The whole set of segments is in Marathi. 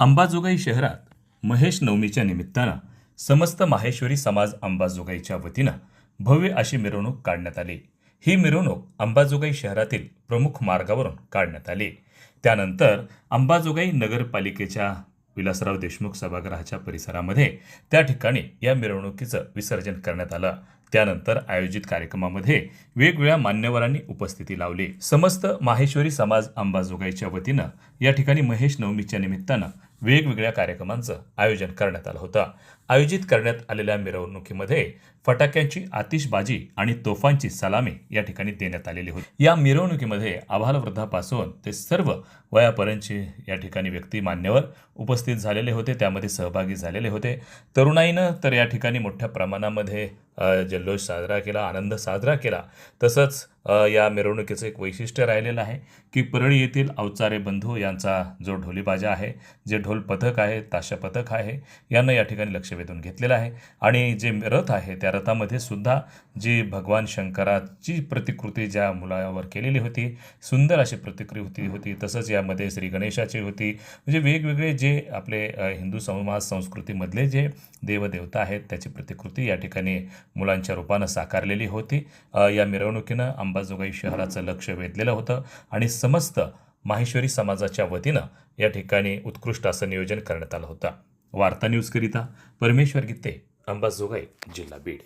अंबाजोगाई शहरात महेश नवमीच्या निमित्तानं समस्त माहेश्वरी समाज अंबाजोगाईच्या वतीनं भव्य अशी मिरवणूक काढण्यात आली। ही मिरवणूक अंबाजोगाई शहरातील प्रमुख मार्गावरून काढण्यात आली। त्यानंतर अंबाजोगाई नगरपालिकेच्या विलासराव देशमुख सभागृहाच्या परिसरामध्ये त्या ठिकाणी या मिरवणुकीचं विसर्जन करण्यात आलं। त्यानंतर आयोजित कार्यक्रमामध्ये वेगवेगळ्या मान्यवरांनी उपस्थिती लावली। समस्त माहेश्वरी समाज अंबाजोगाईच्या वतीनं या ठिकाणी महेश नवमीच्या निमित्तानं वेगवेगळ्या कार्यक्रमांचं आयोजन करण्यात आलं होतं। आयोजित करण्यात आलेल्या मिरवणुकीमध्ये फटाक्यांची आतिषबाजी आणि तोफांची सलामी या ठिकाणी देण्यात आलेली होती। या मिरवणुकीमध्ये आबालवृद्धापासून ते सर्व वयापर्यंतचे या ठिकाणी व्यक्ती मान्यवर उपस्थित झालेले होते, त्यामध्ये सहभागी झालेले होते। तरुणाईनं तर या ठिकाणी मोठ्या प्रमाणामध्ये जल्लोष साजरा केला, आनंद साजरा केला। तसंच या मिरवणुकीचं एक वैशिष्ट्य राहिलेलं आहे की परळी येथील अवचारे बंधू यांचा जो ढोलीबाजा आहे, जे ढोल पथक आहे, ताशा पथक आहे, यांना या ठिकाणी लक्ष वेधून घेतलेलं आहे। आणि जे रथ आहे त्या रथामध्ये सुद्धा जी भगवान शंकराची प्रतिकृती ज्या मुलावर केलेली होती, सुंदर अशी प्रतिकृती होती। तसंच यामध्ये श्री गणेशाची होती। म्हणजे वेगवेगळे जे आपले हिंदू समाज संस्कृतीमधले जे देवदेवता आहेत त्याची प्रतिकृती या ठिकाणी मुलांच्या रूपानं साकारलेली होती। या मिरवणुकीनं अंबाजोगाई शहराचं लक्ष वेधलेलं होतं आणि समस्त माहेश्वरी समाजाच्या वतीनं या ठिकाणी उत्कृष्ट असं नियोजन करण्यात आलं होतं। वार्ता न्यूजकरिता परमेश्वर गीते, अंबाजोगाई, जिल्हा बीड।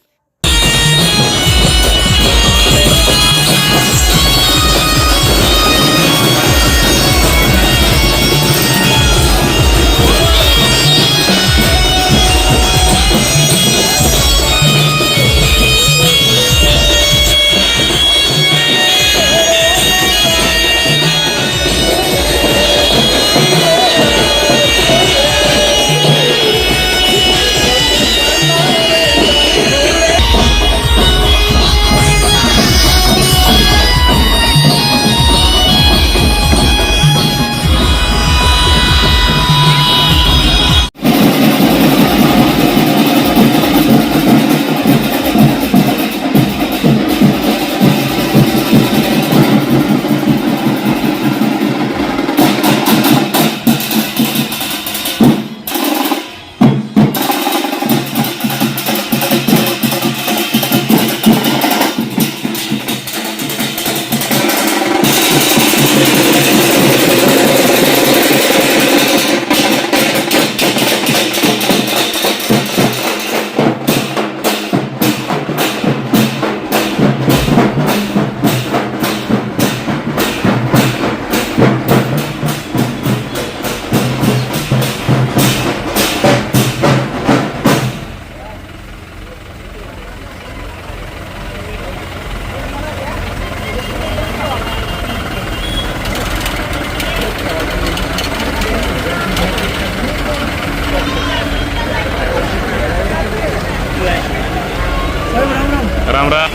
राम राम।